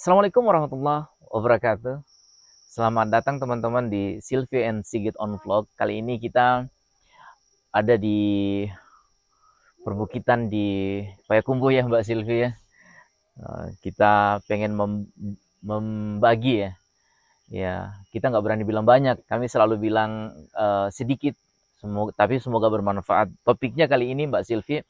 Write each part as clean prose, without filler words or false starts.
Assalamualaikum warahmatullahi wabarakatuh. Selamat datang teman-teman di Sylvie and Sigit on Vlog. Kali ini kita ada di perbukitan di Payakumbuh ya Mbak Sylvie ya. Kita pengen membagi ya. Ya, kita nggak berani bilang banyak. Kami selalu bilang sedikit. Tapi semoga bermanfaat. Topiknya kali ini Mbak Sylvie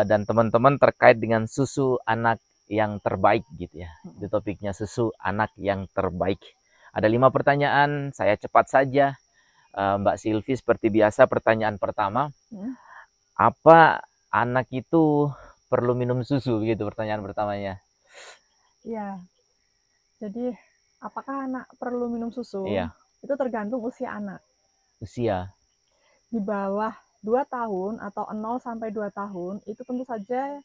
dan teman-teman terkait dengan susu anak yang terbaik gitu ya. Itu topiknya, susu anak yang terbaik. Ada 5 pertanyaan, saya cepat saja. Mbak Sylvie, seperti biasa pertanyaan pertama, apa anak itu perlu minum susu? Begitu pertanyaan pertamanya. Ya, jadi apakah anak perlu minum susu? Iya, Itu tergantung usia anak. usia. Di bawah 2 tahun atau 0 sampai 2 tahun itu tentu saja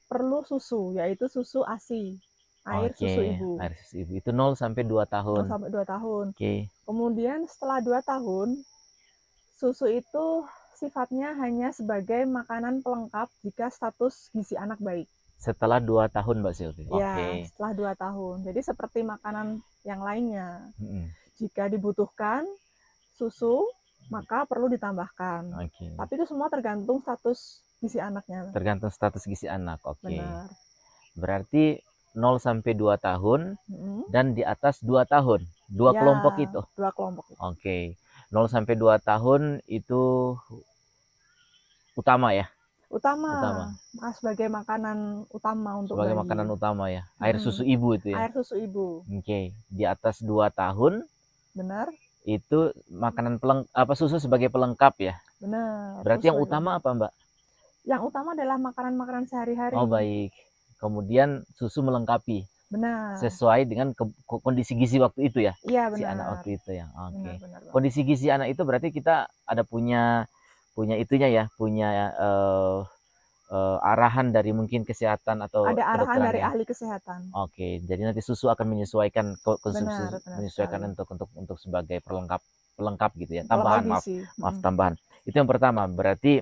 perlu susu, yaitu susu ASI, air Oke, susu ibu. air susu ibu. Itu 0 sampai 2 0 tahun. sampai 2 tahun. Oke. Kemudian setelah 2 tahun, susu itu sifatnya hanya sebagai makanan pelengkap jika status gizi anak baik. Setelah 2 tahun Mbak Sylvie. Ya, Oke. setelah 2 tahun. Jadi seperti makanan yang lainnya. Mm-mm. Jika dibutuhkan susu, maka perlu ditambahkan. Oke. Tapi itu semua tergantung status gizi anaknya. Tergantung status gizi anak. Oke. Benar. Berarti 0 sampai 2 tahun Mm-mm. dan di atas 2 tahun. Dua Ya, kelompok itu. 2 kelompok itu. Oke. 0 sampai 2 tahun itu utama ya. Utama, Utama. sebagai makanan utama untuk Sebagai bayi. makanan utama ya. Air susu ibu itu ya. Air susu ibu. Oke. Di atas 2 tahun Benar? itu makanan susu sebagai pelengkap ya. Benar. Berarti yang Sesuai utama apa, Mbak? Yang utama adalah makanan-makanan Oh, sehari-hari. baik. Kemudian susu melengkapi Benar. sesuai dengan kondisi gizi waktu itu ya. Iya, Si anak benar. waktu itu ya. Benar, Oke. benar banget. Kondisi gizi anak itu berarti kita ada punya punya itunya ya, punya arahan dari mungkin kesehatan atau Ada arahan kedokteran dari ya. ahli kesehatan. Oke, jadi nanti susu akan menyesuaikan konsumsi, Benar, benar menyesuaikan sekali. untuk sebagai pelengkap gitu ya. Pelengkap Tambahan, maaf, gizi. maaf tambahan. Itu yang pertama. Berarti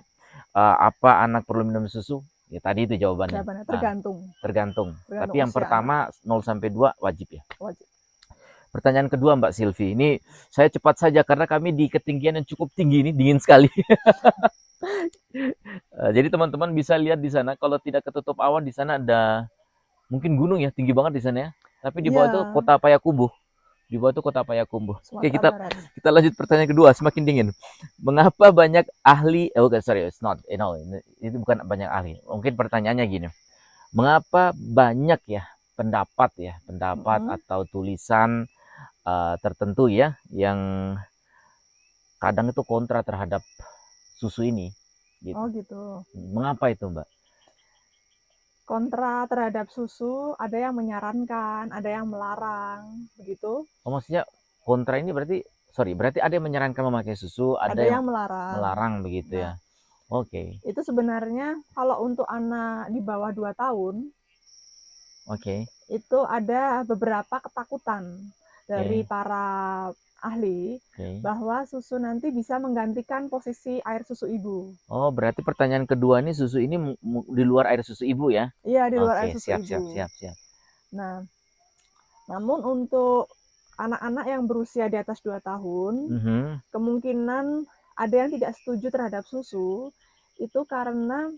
apa anak perlu minum susu? Ya tadi itu jawabannya. Jawabannya Nah, tergantung. tergantung. Tapi Tergantung yang usia anak. pertama 0 sampai 2 wajib ya. Wajib. Pertanyaan kedua Mbak Silvi. Ini saya cepat saja karena kami di ketinggian yang cukup tinggi ini, dingin sekali. Jadi teman-teman bisa lihat di sana, kalau tidak ketutup awan di sana ada mungkin gunung ya, tinggi banget di sana ya. Tapi di bawah itu Iya, kota Payakumbuh. Di bawah itu kota Payakumbuh. Oke, Sumatera Barat. kita lanjut pertanyaan kedua, semakin dingin. Mengapa banyak ahli, bukan, sorry, it's not, itu bukan banyak ahli. Mungkin pertanyaannya gini. Mengapa banyak ya pendapat atau tulisan tertentu ya yang kadang itu kontra terhadap susu ini gitu. Oh gitu. Mengapa itu, Mbak? Kontra terhadap susu, ada yang menyarankan, ada yang melarang, begitu. Oh, maksudnya kontra ini berarti ada yang menyarankan memakai susu, ada Ada yang yang melarang. melarang begitu Nah, ya. Oke. itu sebenarnya kalau untuk anak di bawah 2 tahun, Oke. itu ada beberapa ketakutan dari Oke. para ahli Oke. bahwa susu nanti bisa menggantikan posisi air susu ibu. Oh, berarti pertanyaan kedua ini susu ini di luar air susu ibu ya? Iya, di luar air Oke, susu siap ibu. siap siap siap. Nah, namun untuk anak-anak yang berusia di atas 2 tahun, Mhm. kemungkinan ada yang tidak setuju terhadap susu, itu karena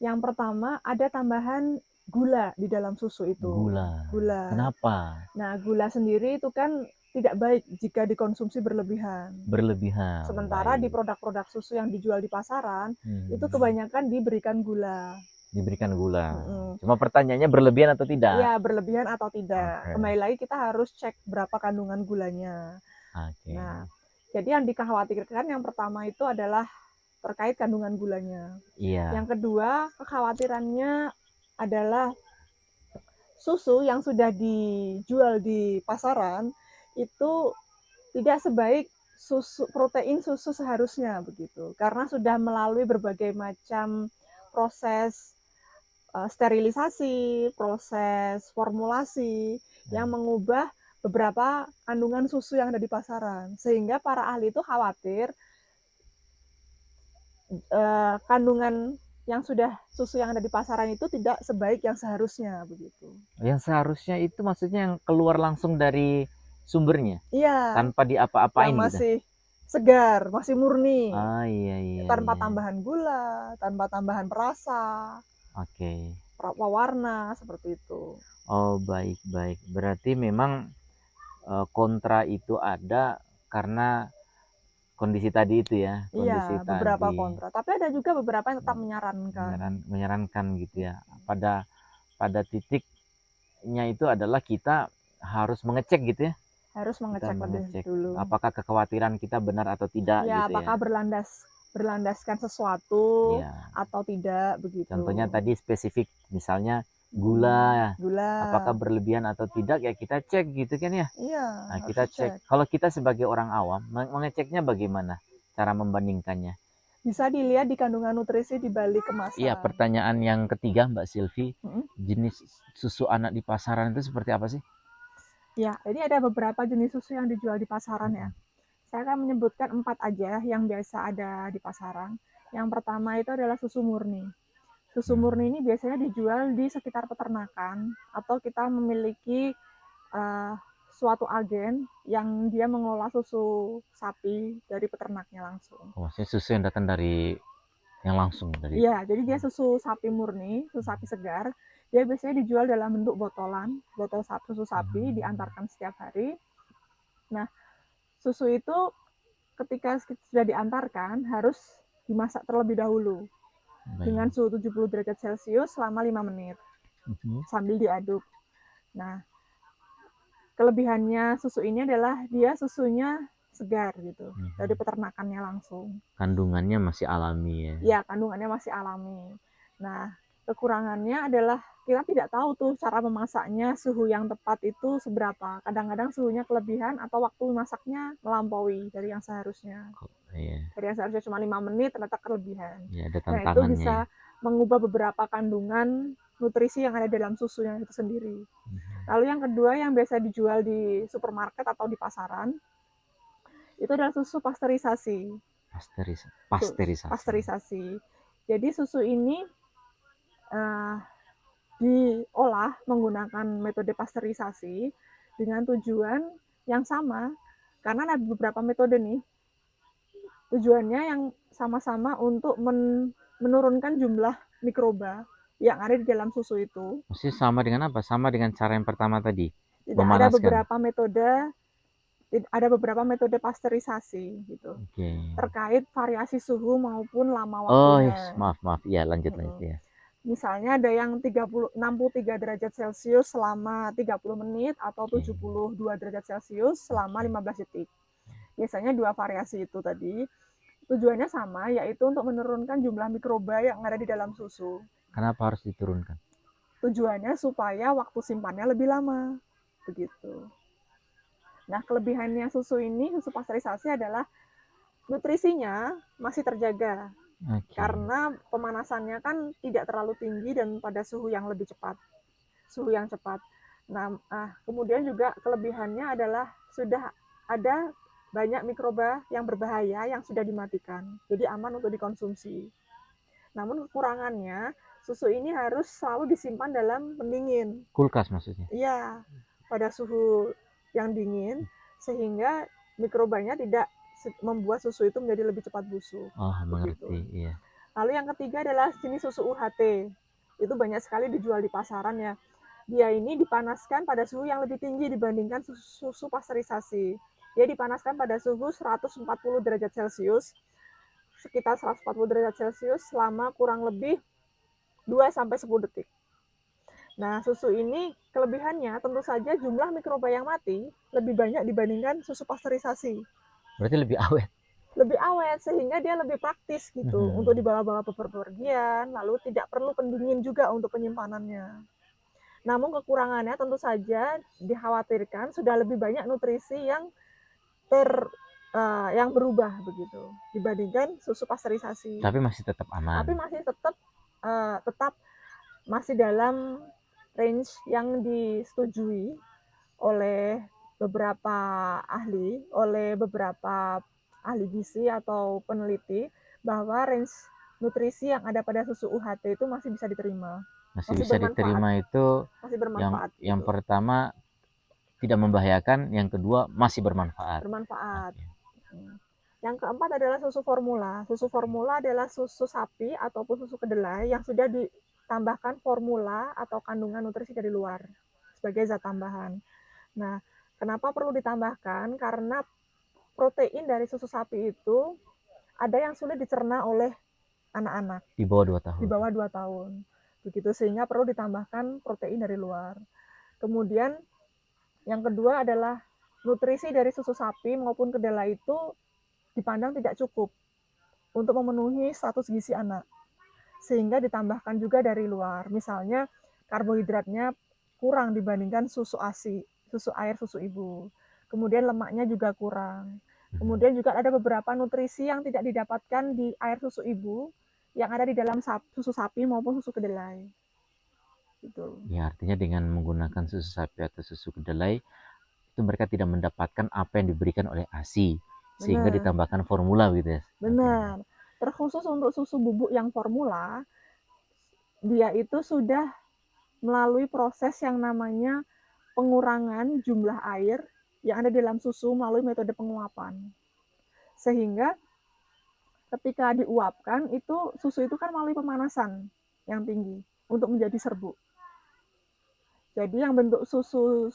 yang pertama ada tambahan gula di dalam susu itu. Gula. Gula. Kenapa? Nah, gula sendiri itu kan tidak baik jika dikonsumsi berlebihan. Berlebihan. Sementara di Baik. produk-produk susu yang dijual di pasaran, itu Hmm. kebanyakan diberikan gula. Diberikan gula. Mm-mm. Cuma pertanyaannya berlebihan atau tidak? Ya, berlebihan atau tidak. Oke. Kembali lagi kita harus cek berapa kandungan gulanya. Oke. Nah, jadi yang dikhawatirkan yang pertama itu adalah terkait kandungan gulanya. Iya. Yang kedua, kekhawatirannya adalah susu yang sudah dijual di pasaran itu tidak sebaik protein susu seharusnya begitu. Karena sudah melalui berbagai macam proses sterilisasi, proses formulasi yang mengubah beberapa kandungan susu yang ada di pasaran. Sehingga para ahli itu khawatir kandungan susu yang ada di pasaran itu tidak sebaik yang seharusnya begitu. Yang seharusnya itu maksudnya yang keluar langsung dari sumbernya, Iya, tanpa yang diapa-apain gitu? masih segar, masih murni, Ah, iya iya tanpa iya. tambahan gula, tanpa tambahan perasa, Oke. pewarna, seperti itu. Oh, baik baik. Berarti memang, kontra itu ada karena kondisi tadi itu ya, kondisi Iya, beberapa tadi. kontra, tapi ada juga beberapa yang tetap menyarankan. Menyarankan gitu ya. Pada titiknya itu adalah kita harus mengecek gitu ya. Harus Kita mengecek lebih mengecek dulu. apakah kekhawatiran kita benar atau tidak Ya, gitu ya. apakah berlandaskan sesuatu Iya. atau tidak Contohnya begitu. tadi spesifik misalnya Hmm, gula, gula. apakah berlebihan atau tidak ya kita cek gitu kan ya. Iya, Nah, harus kita cek. dicek. Kalau kita sebagai orang awam mengeceknya bagaimana? Cara membandingkannya. Bisa dilihat di kandungan nutrisi di balik Iya, kemasan. pertanyaan yang ketiga Mbak Silvi, Hmm. jenis susu anak di pasaran itu seperti apa sih? Ya, jadi ada beberapa jenis susu yang dijual di pasaran ya. Saya akan menyebutkan 4 aja yang biasa ada di pasaran. Yang pertama itu adalah susu murni. Susu murni ini biasanya dijual di sekitar peternakan atau kita memiliki uh, suatu agen yang dia mengelola susu sapi dari peternaknya langsung. Oh, maksudnya susu yang datang dari yang langsung dari. Iya, jadi dia susu sapi murni, susu sapi segar. Dia biasanya dijual dalam bentuk botolan, botol susu sapi diantarkan setiap hari. Nah, susu itu ketika sudah diantarkan harus dimasak terlebih dahulu Baik. dengan suhu 70 derajat Celcius selama 5 menit sambil diaduk. Nah, kelebihannya susu ini adalah dia susunya segar gitu dari peternakannya langsung. Kandungannya masih alami ya. Ya, kandungannya masih alami. Nah, kekurangannya adalah kita tidak tahu tuh cara memasaknya, suhu yang tepat itu seberapa. Kadang-kadang suhunya kelebihan atau waktu masaknya melampaui dari yang seharusnya. Iya. Dari yang seharusnya cuma 5 menit ternyata kelebihan. Ya, ada Nah, itu tantangannya ya. bisa mengubah beberapa kandungan nutrisi yang ada dalam susu yang itu sendiri. Lalu yang kedua yang biasa dijual di supermarket atau di pasaran, itu adalah susu pasteurisasi. Pasteurisasi. Jadi susu ini diolah menggunakan metode pasteurisasi dengan tujuan yang sama, karena ada beberapa metode nih. Tujuannya yang sama-sama untuk menurunkan jumlah mikroba yang ada di dalam susu itu. Maksudnya sama dengan apa? Sama dengan cara yang pertama tadi, Tidak, memanaskan. ada beberapa metode pasteurisasi gitu. Oke. Terkait variasi suhu maupun lama Oh, yes. waktunya. Maaf. Iya, lanjut ya. Misalnya ada yang 63 derajat Celcius selama 30 menit atau 72 derajat Celcius selama 15 detik. Biasanya dua variasi itu tadi. Tujuannya sama, yaitu untuk menurunkan jumlah mikroba yang ada di dalam susu. Kenapa harus diturunkan? Tujuannya supaya waktu simpannya lebih lama. Begitu. Nah, kelebihannya susu ini, susu pasteurisasi adalah nutrisinya masih terjaga. Karena pemanasannya kan tidak terlalu tinggi dan pada suhu yang lebih cepat. Suhu yang cepat. Nah, kemudian juga kelebihannya adalah sudah ada banyak mikroba yang berbahaya yang sudah dimatikan. Jadi aman untuk dikonsumsi. Namun kekurangannya, susu ini harus selalu disimpan dalam pendingin. Kulkas maksudnya? Iya, pada suhu yang dingin, sehingga mikrobanya tidak membuat susu itu menjadi lebih cepat busuk. Oh, Begitu. mengerti, iya. Lalu yang ketiga adalah jenis susu UHT. Itu banyak sekali dijual di pasaran ya. Dia ini dipanaskan pada suhu yang lebih tinggi dibandingkan susu pasteurisasi. Dia dipanaskan pada suhu 140 derajat Celcius, sekitar 140 derajat Celcius selama kurang lebih 2-10 detik. Nah, susu ini kelebihannya tentu saja jumlah mikroba yang mati lebih banyak dibandingkan susu pasteurisasi. Berarti lebih awet. Lebih awet, sehingga dia lebih praktis gitu untuk dibawa-bawa bepergian, lalu tidak perlu pendingin juga untuk penyimpanannya. Namun kekurangannya tentu saja dikhawatirkan sudah lebih banyak nutrisi yang yang berubah begitu dibandingkan susu pasteurisasi. Tapi masih tetap aman. Tapi masih tetap masih dalam range yang disetujui oleh beberapa ahli gizi atau peneliti bahwa range nutrisi yang ada pada susu UHT itu masih bisa diterima, Masih masih bisa bermanfaat, diterima itu masih yang bermanfaat gitu. pertama tidak membahayakan, yang kedua masih bermanfaat. Bermanfaat. Oke. Yang keempat adalah susu formula. Susu formula adalah susu sapi ataupun susu kedelai yang sudah ditambahkan formula atau kandungan nutrisi dari luar sebagai zat tambahan. Nah, kenapa perlu ditambahkan? Karena protein dari susu sapi itu ada yang sulit dicerna oleh anak-anak Di bawah 2 di tahun. bawah 2 tahun. Begitu, sehingga perlu ditambahkan protein dari luar. Kemudian yang kedua adalah nutrisi dari susu sapi maupun kedelai itu dipandang tidak cukup untuk memenuhi status gizi anak, sehingga ditambahkan juga dari luar. Misalnya karbohidratnya kurang dibandingkan susu ASI, susu air susu ibu. Kemudian lemaknya juga kurang. Kemudian juga ada beberapa nutrisi yang tidak didapatkan di air susu ibu yang ada di dalam susu sapi maupun susu kedelai. Gitu. Ya, artinya dengan menggunakan susu sapi atau susu kedelai itu mereka tidak mendapatkan apa yang diberikan oleh ASI, sehingga Benar. ditambahkan formula gitu ya. Benar. Terkhusus untuk susu bubuk yang formula, dia itu sudah melalui proses yang namanya pengurangan jumlah air yang ada di dalam susu melalui metode penguapan. Sehingga ketika diuapkan, itu susu itu kan melalui pemanasan yang tinggi untuk menjadi serbuk. Jadi yang bentuk susu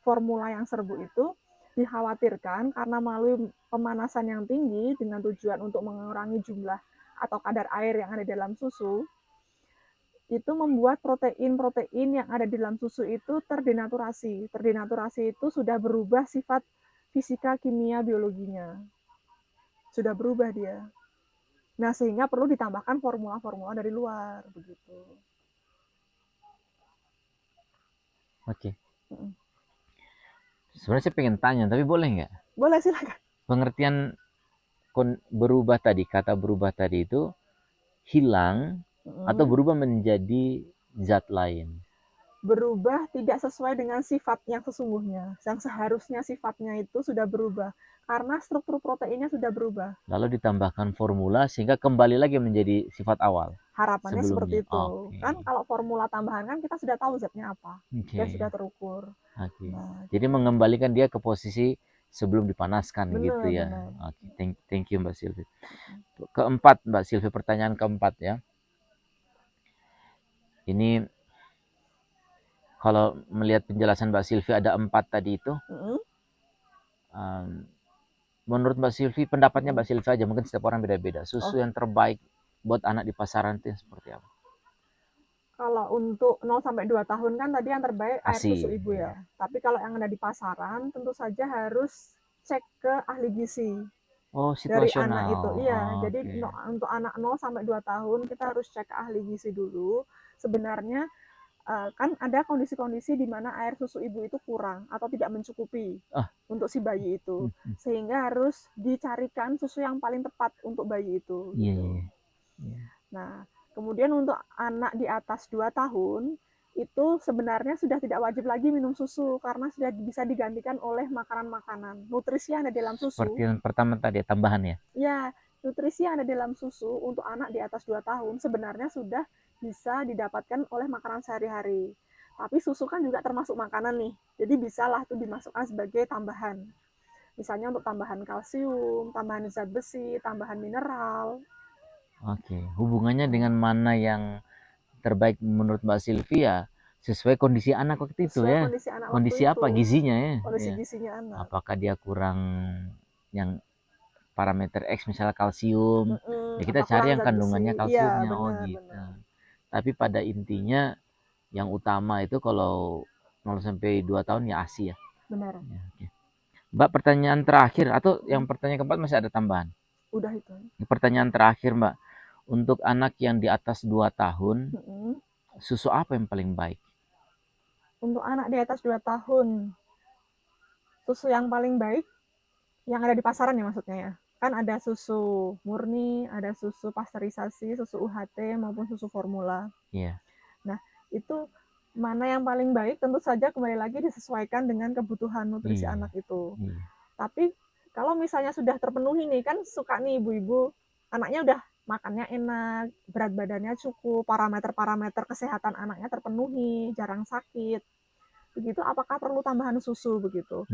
formula yang serbuk itu dikhawatirkan karena melalui pemanasan yang tinggi dengan tujuan untuk mengurangi jumlah atau kadar air yang ada di dalam susu, itu membuat protein-protein yang ada di dalam susu itu terdenaturasi. Terdenaturasi itu sudah berubah sifat fisika, kimia, biologinya. Sudah berubah dia. Nah, sehingga perlu ditambahkan formula-formula dari luar, begitu. Oke. Sebenarnya saya pengen tanya, tapi boleh nggak? Boleh, silakan. Pengertian berubah tadi, kata berubah tadi itu hilang atau berubah menjadi zat lain. Berubah tidak sesuai dengan sifat yang sesungguhnya. Yang seharusnya sifatnya itu sudah berubah. Karena struktur proteinnya sudah berubah. Lalu ditambahkan formula sehingga kembali lagi menjadi sifat awal. Harapannya seperti Sebelumnya. itu. Oke. Kan kalau formula tambahan kan kita sudah tahu zatnya apa. Oke. Dan sudah terukur. Oke. Nah, Jadi mengembalikan dia ke posisi sebelum dipanaskan gitu ya. benar. Oke. Thank you Mbak Silvi. Keempat Mbak Silvi, pertanyaan keempat ya. Ini kalau melihat penjelasan Mbak Silvi ada 4 tadi itu. Menurut Mbak Silvi, pendapatnya Mbak Silvi aja, mungkin setiap orang beda-beda. Susu yang terbaik buat anak di pasaran itu seperti apa? Kalau untuk 0 sampai 2 tahun kan tadi yang terbaik air ASI, susu ibu ya. Tapi kalau yang ada di pasaran tentu saja harus cek ke ahli gizi. Oh, Dari situasional. anak itu. Iya, jadi Okay. untuk anak 0 sampai 2 tahun kita harus cek ke ahli gizi dulu. Sebenarnya kan ada kondisi-kondisi di mana air susu ibu itu kurang atau tidak mencukupi untuk si bayi itu. Sehingga harus dicarikan susu yang paling tepat untuk bayi itu. Gitu. Nah, kemudian untuk anak di atas 2 tahun, itu sebenarnya sudah tidak wajib lagi minum susu karena sudah bisa digantikan oleh makanan-makanan. Nutrisi yang ada di dalam susu. Seperti yang pertama tadi, tambahan ya? Ya, nutrisi yang ada di dalam susu untuk anak di atas 2 tahun sebenarnya sudah bisa didapatkan oleh makanan sehari-hari. Tapi susu kan juga termasuk makanan nih. Jadi bisalah tuh dimasukkan sebagai tambahan. Misalnya untuk tambahan kalsium, tambahan zat besi, tambahan mineral. Oke, hubungannya dengan mana yang terbaik menurut Mbak Sylvia sesuai kondisi anak waktu itu ya. Kondisi anak kondisi waktu apa? itu. Gizinya ya. Kondisi gizinya anak. Apakah dia kurang yang parameter X misalnya kalsium? Ya kita cari yang kandungannya kalsiumnya. Benar, gitu. Benar. Tapi pada intinya yang utama itu kalau 0 sampai 2 tahun ya ASI ya. Benar. Ya, okay. Mbak, pertanyaan terakhir atau yang pertanyaan keempat masih ada tambahan? Udah itu. Pertanyaan terakhir Mbak, untuk anak yang di atas 2 tahun, susu apa yang paling baik? Untuk anak di atas 2 tahun, susu yang paling baik yang ada di pasaran ya maksudnya ya. Kan ada susu murni, ada susu pasteurisasi, susu UHT maupun susu formula. Iya. Nah, itu mana yang paling baik tentu saja kembali lagi disesuaikan dengan kebutuhan nutrisi anak itu. Tapi kalau misalnya sudah terpenuhi nih, kan suka nih ibu-ibu anaknya udah makannya enak, berat badannya cukup, parameter-parameter kesehatan anaknya terpenuhi, jarang sakit. Begitu, apakah perlu tambahan susu begitu.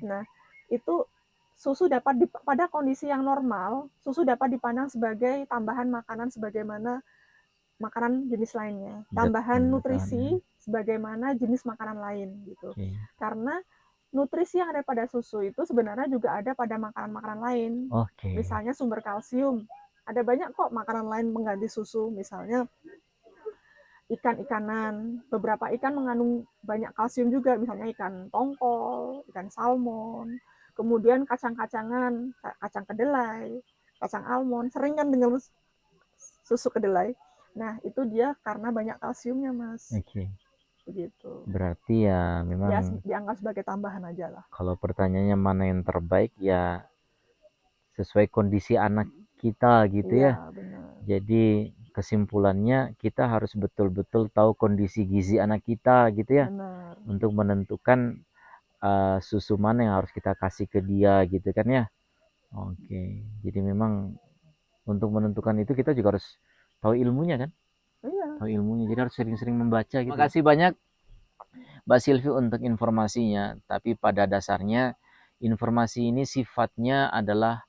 Nah, itu susu dapat pada kondisi yang normal, susu dapat dipandang sebagai tambahan makanan sebagaimana makanan jenis lainnya. Tambahan nutrisi sebagaimana jenis makanan lain gitu. Karena nutrisi yang ada pada susu itu sebenarnya juga ada pada makanan-makanan lain. Misalnya sumber kalsium. Ada banyak kok makanan lain mengganti susu, misalnya ikan-ikanan. Beberapa ikan mengandung banyak kalsium juga, misalnya ikan tongkol, ikan salmon. Kemudian kacang-kacangan, kacang kedelai, kacang almond. Sering kan dengar susu kedelai. Nah, itu dia karena banyak kalsiumnya, Mas. Begitu. Berarti ya memang Ya, dianggap sebagai tambahan aja lah. Kalau pertanyaannya mana yang terbaik, ya sesuai kondisi anak kita gitu ya. Benar. Jadi kesimpulannya kita harus betul-betul tahu kondisi gizi anak kita gitu ya. Benar. Untuk menentukan susu mana yang harus kita kasih ke dia gitu kan ya. Jadi memang untuk menentukan itu kita juga harus tahu ilmunya kan. Tahu ilmunya, jadi harus sering-sering membaca gitu. Terima kasih banyak Mbak Silvi untuk informasinya, tapi pada dasarnya informasi ini sifatnya adalah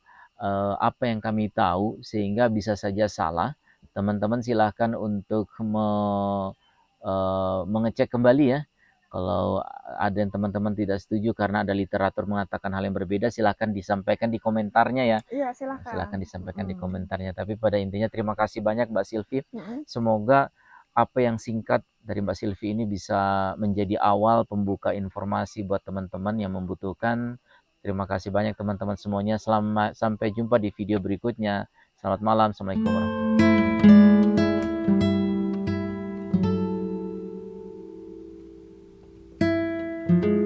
apa yang kami tahu, sehingga bisa saja salah. Teman-teman silahkan untuk mengecek kembali ya. Kalau ada yang teman-teman tidak setuju karena ada literatur mengatakan hal yang berbeda, silahkan disampaikan di komentarnya ya. Iya, silahkan. Silahkan disampaikan di komentarnya. Tapi pada intinya terima kasih banyak Mbak Silvi. Semoga apa yang singkat dari Mbak Silvi ini bisa menjadi awal pembuka informasi buat teman-teman yang membutuhkan. Terima kasih banyak teman-teman semuanya. Sampai jumpa di video berikutnya. Selamat malam. Assalamualaikum warahmatullahi wabarakatuh.